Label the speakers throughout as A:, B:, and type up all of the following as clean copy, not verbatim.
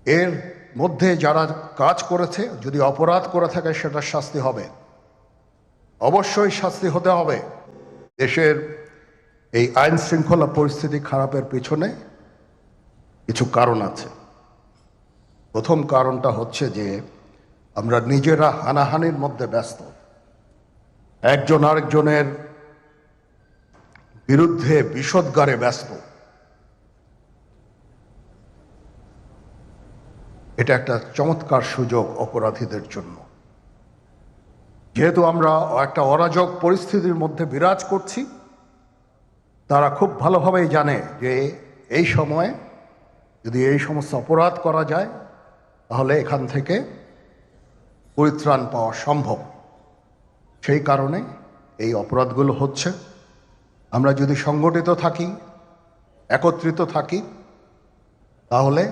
A: এর মধ্যে যারা কাজ করেছে, যদি অপরাধ করে থাকে সেটা শাস্তি হবে, অবশ্যই শাস্তি হতে হবে। দেশের এই আইন শৃঙ্খলা পরিস্থিতি খারাপের পিছনে কিছু কারণ আছে। প্রথম কারণটা হচ্ছে যে আমরা নিজেরা হানাহানির মধ্যে ব্যস্ত, একজন আরেকজনের বিরুদ্ধে বিষোদ্গারে ব্যস্ত। এটা একটা চমৎকার সুযোগ অপরাধীদের জন্য। যেহেতু আমরা একটা অরাজক পরিস্থিতির মধ্যে বিরাজ করছি, তারা খুব ভালোভাবেই জানে যে এই সময়ে যদি এই সমস্ত অপরাধ করা যায় তাহলে এখান থেকে পরিত্রাণ পাওয়া সম্ভব। সেই কারণে এই অপরাধগুলো হচ্ছে। আমরা যদি সংগঠিত থাকি, একত্রিত থাকি, তাহলে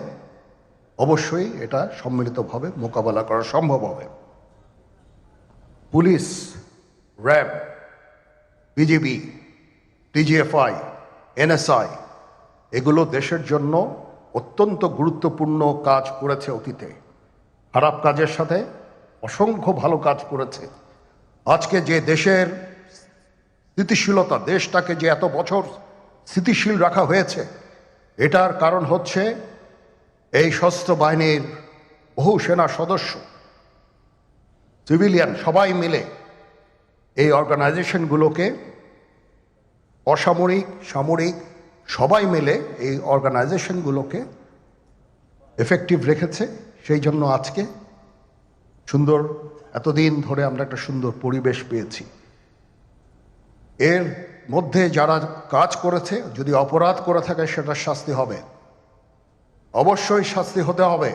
A: অবশ্যই এটা সম্মিলিতভাবে মোকাবেলা করা সম্ভব হবে। Police, RAB, BGB, DGFI, NSI এগুলো দেশের জন্য অত্যন্ত গুরুত্বপূর্ণ কাজ করেছে অতীতে। খারাপ কাজের সাথে অসংখ্য ভালো কাজ করেছে। আজকে যে দেশের স্থিতিশীলতা, দেশটাকে যে এত বছর স্থিতিশীল রাখা হয়েছে, এটার কারণ হচ্ছে এই সশস্ত্র বাহিনীর বহু সেনা সদস্য, সিভিলিয়ান সবাই মিলে এই অর্গানাইজেশনগুলোকে, অসামরিক, সামরিক সবাই মিলে এই অর্গানাইজেশনগুলোকে এফেক্টিভ রেখেছে। সেই জন্য আজকে সুন্দর, এতদিন ধরে আমরা একটা সুন্দর পরিবেশ পেয়েছি। এর মধ্যে যারা কাজ করেছে, যদি অপরাধ করে থাকে সেটা শাস্তি হবে, অবশ্যই শাস্তি হতে হবে।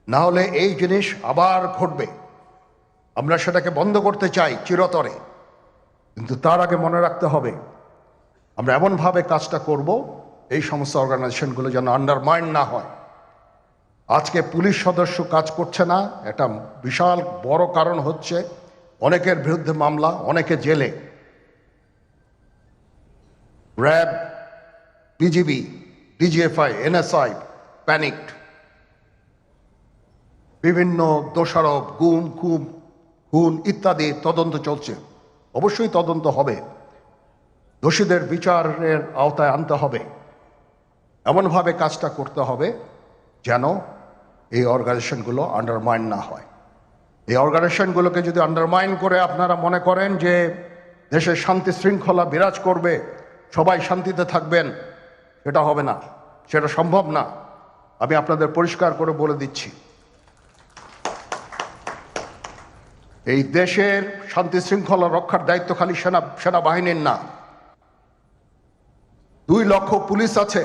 A: না হলে এই জিনিস আবার ঘটবে। আমরা সেটাকে বন্ধ করতে চাই চিরতরে, কিন্তু তার আগে মনে রাখতে হবে আমরা এমনভাবে কাজটা করব এই সমস্ত অর্গানাইজেশনগুলো যেন আন্ডারমাইন না হয়। আজকে পুলিশ সদস্য কাজ করছে না, একটা বিশাল বড় কারণ হচ্ছে অনেকের বিরুদ্ধে মামলা, অনেকে জেলে। RAB, BGB, DGFI, NSI panicked. বিভিন্ন দোষারোপ, গুম, খুন ইত্যাদি তদন্ত চলছে। অবশ্যই তদন্ত হবে, দোষীদের বিচারের আওতায় আনতে হবে। এমনভাবে কাজটা করতে হবে যেন এই অর্গানাইজেশনগুলো আন্ডারমাইন না হয়। এই অর্গানাইজেশনগুলোকে যদি আন্ডারমাইন করে আপনারা মনে করেন যে দেশের শান্তি শৃঙ্খলা বিরাজ করবে, সবাই শান্তিতে থাকবেন, সেটা হবে না, সেটা সম্ভব না। আমি আপনাদের পরিষ্কার করে বলে দিচ্ছি, এই দেশের শান্তি শৃঙ্খলা রক্ষার দায়িত্ব খালি সেনাবাহিনীর না। 2 লক্ষ পুলিশ আছে,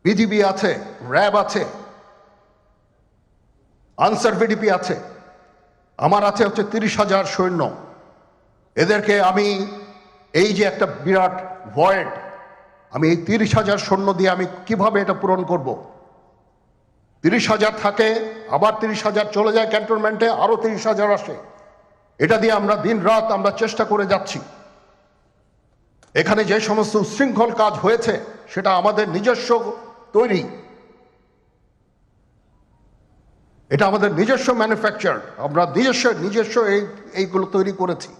A: বিজিবি আছে, র্যাব আছে, আনসার ভিডিপি আছে, আমার আছে হচ্ছে 30,000 সৈন্য। এদেরকে আমি এই যে একটা বিরাট ভয়েড, আমি এই 30,000 সৈন্য দিয়ে আমি কিভাবে এটা পূরণ করব? 30,000 থাকে, আবার 30,000 চলে যায় ক্যান্টনমেন্টে, আরো 30,000 আসে। এটা দিয়ে আমরা দিন রাত আমরা চেষ্টা করে যাচ্ছি। এখানে যে সমস্ত উচ্ছৃঙ্খল কাজ হয়েছে সেটা আমাদের নিজস্ব তৈরি, এটা আমাদের নিজস্ব ম্যানুফ্যাকচার, আমরা নিজস্ব এইগুলো তৈরি করেছি।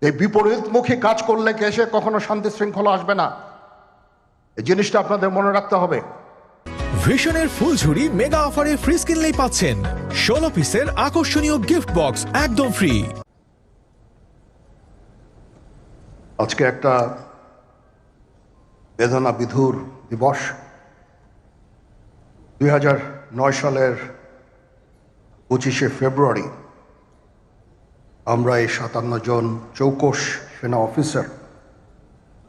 A: এই বিপরীতমুখী কাজ করলে দেশে কখনো শান্তি শৃঙ্খলা আসবে না। এই জিনিসটা আপনাদের মনে রাখতে হবে।
B: ভিশনের ফুলঝুরি মেগা অফারে ফ্রিজ কিনলেই পাচ্ছেন 16 পিসের আকর্ষণীয় গিফট বক্স একদম ফ্রি।
A: আজকে একটা বেদনা বিধুর দিবস। 2009 সালের 25শে ফেব্রুয়ারি আমরা এই 57 জন চৌকস সেনা অফিসার,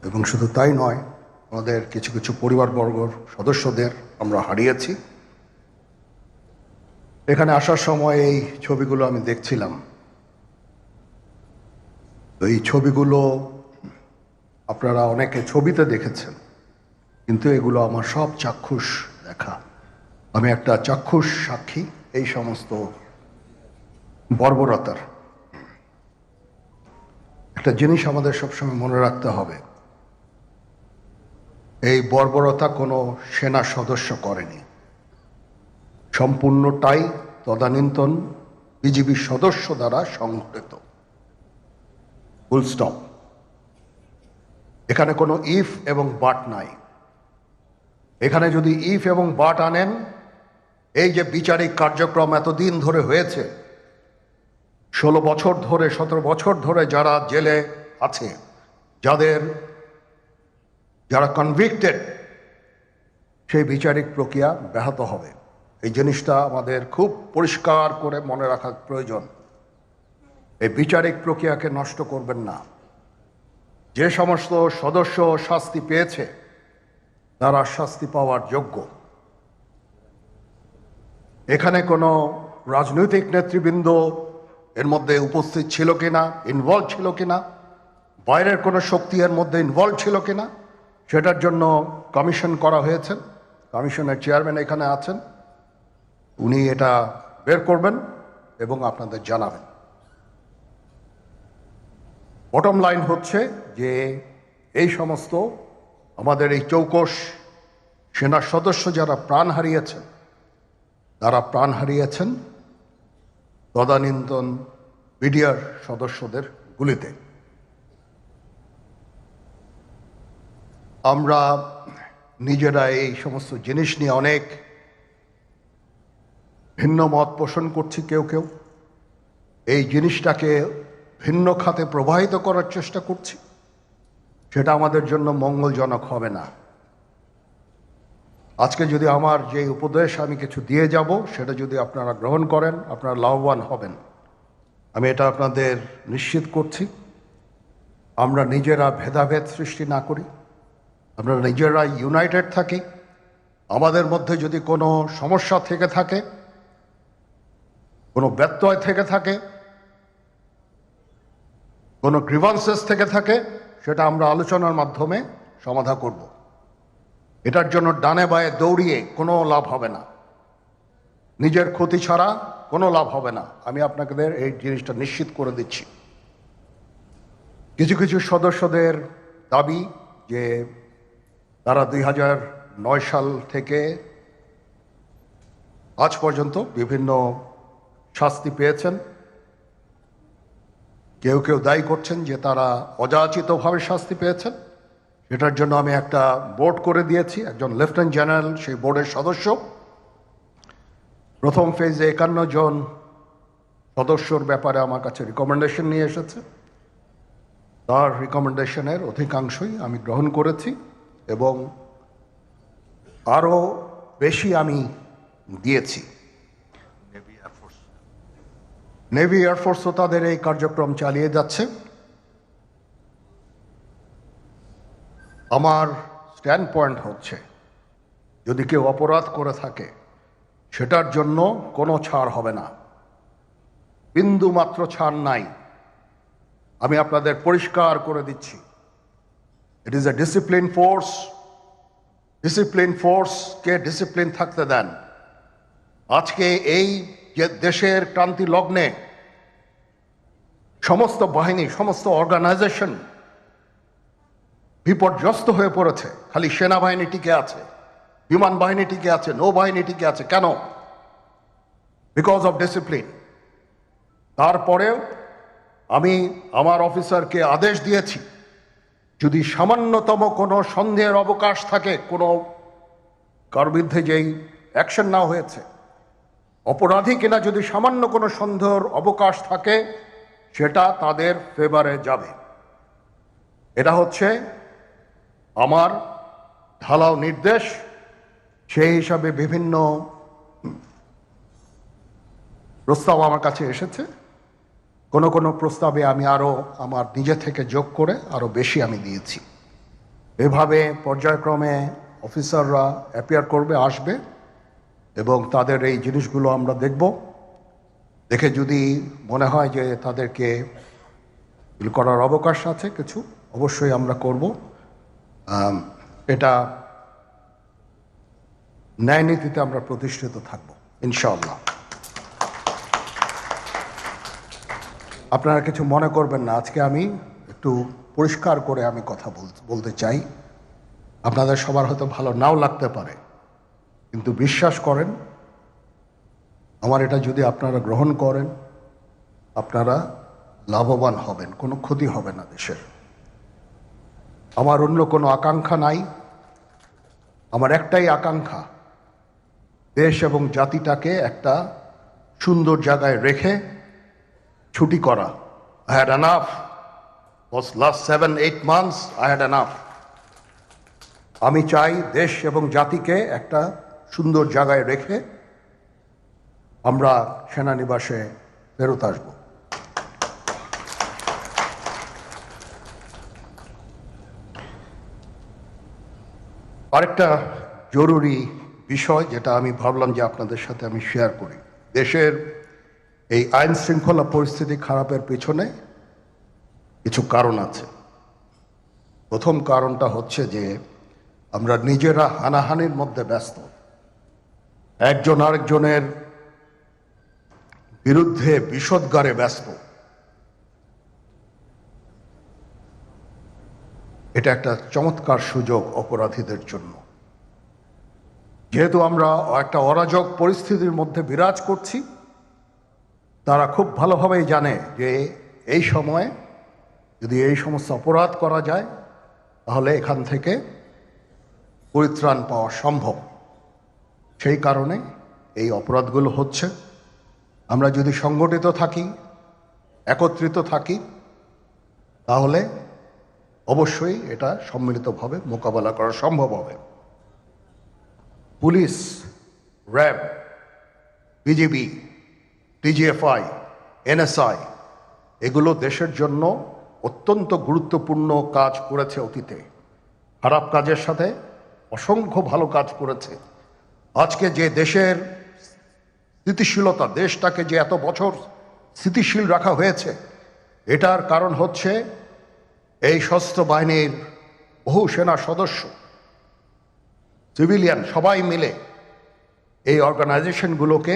A: এবং শুধু তাই নয়, আমাদের কিছু কিছু পরিবারবর্গর সদস্যদের আমরা হারিয়েছি। এখানে আসার সময় এই ছবিগুলো আমি দেখছিলাম। তো এই ছবিগুলো আপনারা অনেকে ছবিতে দেখেছেন, কিন্তু এগুলো আমার সব চাক্ষুষ দেখা। আমি একটা চাক্ষুষ সাক্ষী এই সমস্ত বর্বরতার। একটা জিনিস আমাদের সবসময় মনে রাখতে হবে, এই বর্বরতা কোনো সেনা সদস্য করেনি। সম্পূর্ণটাই তদানীন্তন বিজিবি সদস্য দ্বারা সংঘটিত। Full stop. এখানে কোনো ইফ এবং বাট নাই। এখানে যদি ইফ এবং বাট আনেন, এই যে বিচারিক কার্যক্রম এতদিন ধরে হয়েছে, 16 বছর ধরে 17 বছর ধরে যারা জেলে আছে, যারা কনভিক্টেড, সেই বিচারিক প্রক্রিয়া ব্যাহত হবে। এই জিনিসটা আমাদের খুব পরিষ্কার করে মনে রাখা প্রয়োজন। এই বিচারিক প্রক্রিয়াকে নষ্ট করবেন না। যে সমস্ত সদস্য শাস্তি পেয়েছে তারা শাস্তি পাওয়ার যোগ্য। এখানে কোনো রাজনৈতিক নেতৃবৃন্দ এর মধ্যে উপস্থিত ছিল কিনা, ইনভলভ ছিল কিনা, বাইরের কোনো শক্তি এর মধ্যে ইনভলভ ছিল কিনা, সেটার জন্য কমিশন করা হয়েছে। কমিশনের চেয়ারম্যান এখানে আছেন, উনি এটা বের করবেন এবং আপনাদের জানাবেন। বটম লাইন হচ্ছে যে এই সমস্ত আমাদের এই চৌকস সেনা সদস্য যারা প্রাণ হারিয়েছেন, তারা প্রাণ হারিয়েছেন তদানীন্তন বিডিআর সদস্যদের গুলিতে। আমরা নিজেরা এই সমস্ত জিনিস নিয়ে অনেক ভিন্ন মত পোষণ করছি। কেউ কেউ এই জিনিসটাকে ভিন্ন খাতে প্রবাহিত করার চেষ্টা করছি। সেটা আমাদের জন্য মঙ্গলজনক হবে না। আজকে যদি আমার যে উপদেশ আমি কিছু দিয়ে যাব, সেটা যদি আপনারা গ্রহণ করেন, আপনারা লাভবান হবেন, আমি এটা আপনাদের নিশ্চিত করছি। আমরা নিজেরা ভেদাভেদ সৃষ্টি না করি, আমরা নিজেরা ইউনাইটেড থাকি। আমাদের মধ্যে যদি কোনো সমস্যা থেকে থাকে, কোনো ব্যত্যয় থেকে থাকে, কোনো গ্রিভান্সেস থেকে থাকে, সেটা আমরা আলোচনার মাধ্যমে সমাধান করব। এটার জন্য ডানে বায়ে দৌড়িয়ে কোনো লাভ হবে না, নিজের ক্ষতি ছাড়া কোনো লাভ হবে না। আমি আপনাদের এই জিনিসটা নিশ্চিত করে দিচ্ছি। কিছু কিছু সদস্যদের দাবি যে তারা 2009 সাল থেকে আজ পর্যন্ত বিভিন্ন শাস্তি পেয়েছেন। কেউ কেউ দায়ী করছেন যে তারা অযাচিতভাবে শাস্তি পেয়েছেন। এটার জন্য আমি একটা বোর্ড করে দিয়েছি, একজন লেফটেন্যান্ট জেনারেল সেই বোর্ডের সদস্য। প্রথম ফেজে 51 জন সদস্যর ব্যাপারে আমার কাছে রিকমেন্ডেশন নিয়ে এসেছে। তার রিকমেন্ডেশনের অধিকাংশই আমি গ্রহণ করেছি এবং আরও বেশি আমি দিয়েছি। নেভি এয়ারফোর্সও তাদের এই কার্যক্রম চালিয়ে যাচ্ছে। আমার স্ট্যান্ড পয়েন্ট হচ্ছে, যদি কেউ অপরাধ করে থাকে সেটার জন্য কোনো ছাড় হবে না, বিন্দু মাত্র ছাড় নাই। আমি আপনাদের পরিষ্কার করে দিচ্ছি, it is a discipline force. Discipline ফোর্সকে ডিসিপ্লিন থাকতে দেন। আজকে এই যে দেশের ক্রান্তি লগ্নে সমস্ত বাহিনী, সমস্ত অর্গানাইজেশন বিপর্যস্ত হয়ে পড়েছে। খালি সেনাবাহিনী টিকে আছে, বিমান বাহিনী টিকে আছে, নৌবাহিনী টিকে আছে। কেন? Because of discipline. তারপরেও আমি আমার অফিসারকে আদেশ দিয়েছি, যদি সামান্যতম কোনো সন্দেহের অবকাশ থাকে, কোনো কার বিরুদ্ধে যেই অ্যাকশন না হয়েছে, অপরাধী কিনা যদি সামান্য কোনো সন্দেহের অবকাশ থাকে, সেটা তাদের ফেভারে যাবে। এটা হচ্ছে আমার ঢালাও নির্দেশ। সেই হিসাবে বিভিন্ন প্রস্তাব আমার কাছে এসেছে। কোনো কোনো প্রস্তাবে আমি আরও আমার নিজে থেকে যোগ করে আরও বেশি আমি দিয়েছি। এভাবে পর্যায়ক্রমে অফিসাররা অ্যাপিয়ার করবে, আসবে এবং তাদের এই জিনিসগুলো আমরা দেখব। দেখে যদি মনে হয় যে তাদেরকে করার অবকাশ আছে কিছু, অবশ্যই আমরা করব। এটা ন্যায় নীতিতে আমরা প্রতিষ্ঠিত থাকব ইনশাআল্লাহ। আপনারা কিছু মনে করবেন না, আজকে আমি একটু পরিষ্কার করে আমি কথা বলতে চাই। আপনাদের সবার হয়তো ভালো নাও লাগতে পারে, কিন্তু বিশ্বাস করেন আমার এটা যদি আপনারা গ্রহণ করেন, আপনারা লাভবান হবেন, কোনো ক্ষতি হবে না দেশের। আমার অন্য কোনো আকাঙ্ক্ষা নাই। আমার একটাই আকাঙ্ক্ষা, দেশ এবং জাতিটাকে একটা সুন্দর জায়গায় রেখে ছুটি করা। I had enough. Was last 7-8 months I had enough. আমি চাই দেশ এবং জাতিকে একটা সুন্দর জায়গায় রেখে আমরা সেনানিবাসে ফেরত আসব। আরেকটা জরুরি বিষয় যেটা আমি ভাবলাম যে আপনাদের সাথে আমি শেয়ার করি। দেশের এই আইন শৃঙ্খলা পরিস্থিতি খারাপের পিছনে কিছু কারণ আছে। প্রথম কারণটা হচ্ছে যে আমরা নিজেরা হানাহানির মধ্যে ব্যস্ত, একজন আরেকজনের বিরুদ্ধে বিষোদ্গারে ব্যস্ত। এটা একটা চমৎকার সুযোগ অপরাধীদের জন্য। যেহেতু আমরা একটা অরাজক পরিস্থিতির মধ্যে বিরাজ করছি, তারা খুব ভালোভাবেই জানে যে এই সময়ে যদি এই সমস্ত অপরাধ করা যায় তাহলে এখান থেকে পরিত্রাণ পাওয়া সম্ভব। সেই কারণে এই অপরাধগুলো হচ্ছে। আমরা যদি সংগঠিত থাকি, একত্রিত থাকি, তাহলে অবশ্যই এটা সম্মিলিতভাবে মোকাবেলা করা সম্ভব হবে। Police, RAB, BGB, TGFI, NSI এগুলো দেশের জন্য অত্যন্ত গুরুত্বপূর্ণ কাজ করেছে অতীতে। খারাপ কাজের সাথে অসংখ্য ভালো কাজ করেছে। আজকে যে দেশের স্থিতিশীলতা, দেশটাকে যে এত বছর স্থিতিশীল রাখা হয়েছে, এটার কারণ হচ্ছে এই সশস্ত্র বাহিনীর বহু সেনা সদস্য, সিভিলিয়ান সবাই মিলে এই অর্গানাইজেশনগুলোকে,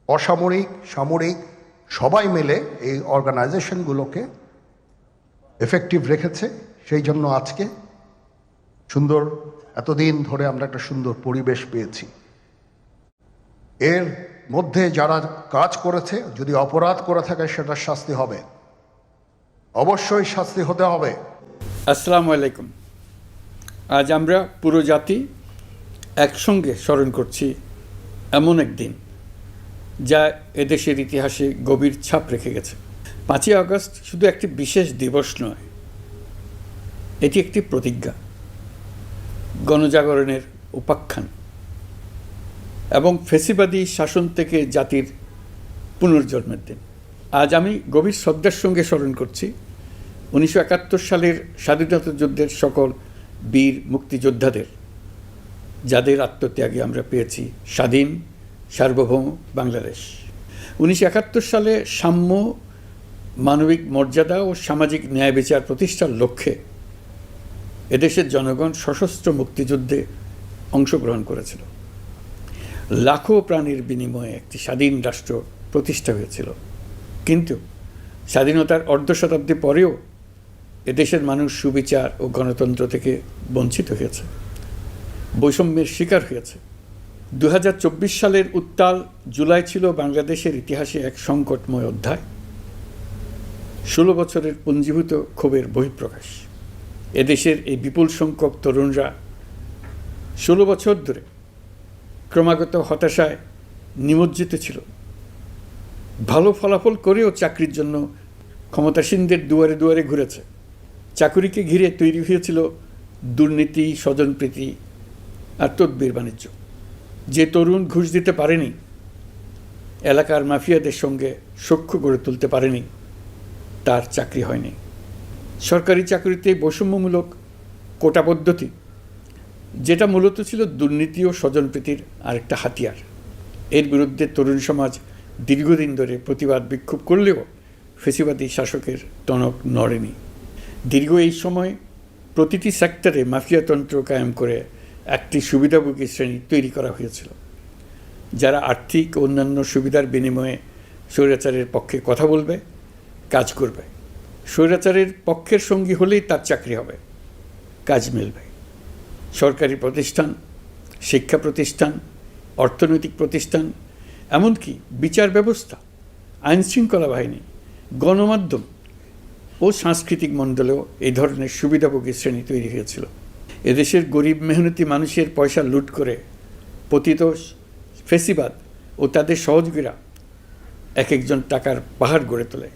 A: অসামরিক, সামরিক সবাই মিলে এই অর্গানাইজেশনগুলোকে এফেক্টিভ রেখেছে। সেই জন্য আজকে সুন্দর, এতদিন ধরে আমরা একটা সুন্দর পরিবেশ পেয়েছি। এর মধ্যে যারা কাজ করেছে, যদি অপরাধ করে থাকে সেটার শাস্তি হবে, অবশ্যই শাস্তি হতে হবে।
C: আসসালামু আলাইকুম। আজ আমরা পুরো জাতি একসঙ্গে স্মরণ করছি এমন একদিন যা এদেশের ইতিহাসে গভীর ছাপ রেখে গেছে। 5ই আগস্ট শুধু একটি বিশেষ দিবস নয়, এটি একটি প্রতিজ্ঞা, গণজাগরণের উপাখ্যান এবং ফ্যাসিবাদী শাসন থেকে জাতির পুনর্জন্মের দিন। আজ আমি গভীর শ্রদ্ধার সঙ্গে স্মরণ করছি 1971 সালের স্বাধীনতা যুদ্ধের সকল বীর মুক্তিযোদ্ধাদের, যাদের আত্মত্যাগে আমরা পেয়েছি স্বাধীন সার্বভৌম বাংলাদেশ। 1971 সালে সাম্য, মানবিক মর্যাদা ও সামাজিক ন্যায় বিচার প্রতিষ্ঠার লক্ষ্যে এদেশের জনগণ সশস্ত্র মুক্তিযুদ্ধে অংশগ্রহণ করেছিল। লাখো প্রাণীর বিনিময়ে একটি স্বাধীন রাষ্ট্র প্রতিষ্ঠা হয়েছিল। কিন্তু স্বাধীনতার অর্ধ শতাব্দী পরেও এদেশের মানুষ সুবিচার ও গণতন্ত্র থেকে বঞ্চিত হয়েছে, বৈষম্যের শিকার হয়েছে। 2024 সালের উত্তাল জুলাই ছিল বাংলাদেশের ইতিহাসে এক সংকটময় অধ্যায়। 16 বছরের পুঞ্জীভূত ক্ষোভের বহিঃপ্রকাশ। এদেশের এই বিপুল সংখ্যক তরুণরা 16 বছর ধরে ক্রমাগত হতাশায় নিমজ্জিত ছিল। ভালো ফলাফল করেও চাকরির জন্য ক্ষমতাসীনদের দুয়ারে দুয়ারে ঘুরেছে। চাকুরিকে ঘিরে তৈরি হয়েছিল দুর্নীতি, স্বজনপ্রীতি আর তদবির বাণিজ্য। যে তরুণ ঘুষ দিতে পারেনি, এলাকার মাফিয়াদের সঙ্গে সখ্য গড়ে তুলতে পারেনি, তার চাকরি হয়নি। সরকারি চাকরিতে বৈষম্যমূলক কোটা পদ্ধতি, যেটা মূলত ছিল দুর্নীতি ও স্বজনপ্রীতির আরেকটা হাতিয়ার, এর বিরুদ্ধে তরুণ সমাজ দীর্ঘদিন ধরে প্রতিবাদ বিক্ষোভ করলেও ফ্যাসিবাদী শাসকের টনক নড়েনি। দীর্ঘ এই সময় প্রতিটি সেক্টরে মাফিয়াতন্ত্র কায়েম করে একটি সুবিধাভোগী শ্রেণী তৈরি করা হয়েছিল, যারা আর্থিক ও অন্যান্য সুবিধার বিনিময়ে স্বৈরাচারের পক্ষে কথা বলবে, কাজ করবে। স্বৈরাচারের পক্ষের সঙ্গী হলেই তার চাকরি হবে, কাজ মিলবে। সরকারি প্রতিষ্ঠান, শিক্ষা প্রতিষ্ঠান, অর্থনৈতিক প্রতিষ্ঠান এমনকি বিচার ব্যবস্থা, আইনশৃঙ্খলা বাহিনী, গণমাধ্যম ও সাংস্কৃতিক মণ্ডলেও এই ধরনের সুবিধাভোগী শ্রেণী তৈরি হয়েছিল। এদেশের গরিব মেহনতি মানুষের পয়সা লুট করে পতিত ফেসিবাদ ও তাদের সহযোগীরা এক একজন টাকার পাহাড় গড়ে তোলে।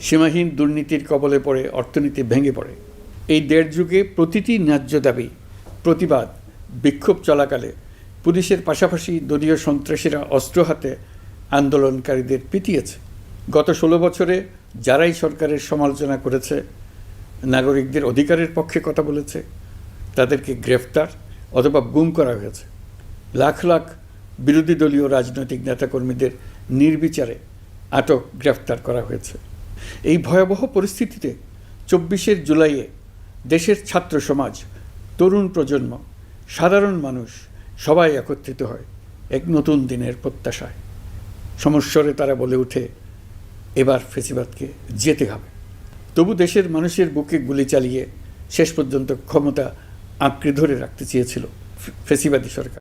C: সীমাহীন দুর্নীতির কবলে পড়ে অর্থনীতি ভেঙে পড়ে। এই দেড় যুগে প্রতিটি ন্যায্য দাবি, প্রতিবাদ, বিক্ষোভ চলাকালে পুলিশের পাশাপাশি দলীয় সন্ত্রাসীরা অস্ত্র হাতে আন্দোলনকারীদের পিটিয়েছে। গত 16 বছরে যারাই সরকারের সমালোচনা করেছে, নাগরিকদের অধিকারের পক্ষে কথা বলেছে, তাদেরকে গ্রেফতার অথবা গুম করা হয়েছে। লাখ লাখ বিরোধী দলীয় রাজনৈতিক নেতাকর্মীদের নির্বিচারে আটক, গ্রেফতার করা হয়েছে। এই ভয়াবহ পরিস্থিতিতে 24 জুলাইয়ে দেশের ছাত্র সমাজ, তরুণ প্রজন্ম, সাধারণ মানুষ সবাই একত্রিত হয় এক নতুন দিনের প্রত্যাশায়। সমস্বরে তারা বলে ওঠে, এবার ফেসিবাদকে যেতে হবে। তবু দেশের মানুষের বুকে গুলি চালিয়ে শেষ পর্যন্ত ক্ষমতা আঁকড়ে ধরে রাখতে চেয়েছিল ফেসিবাদী সরকার।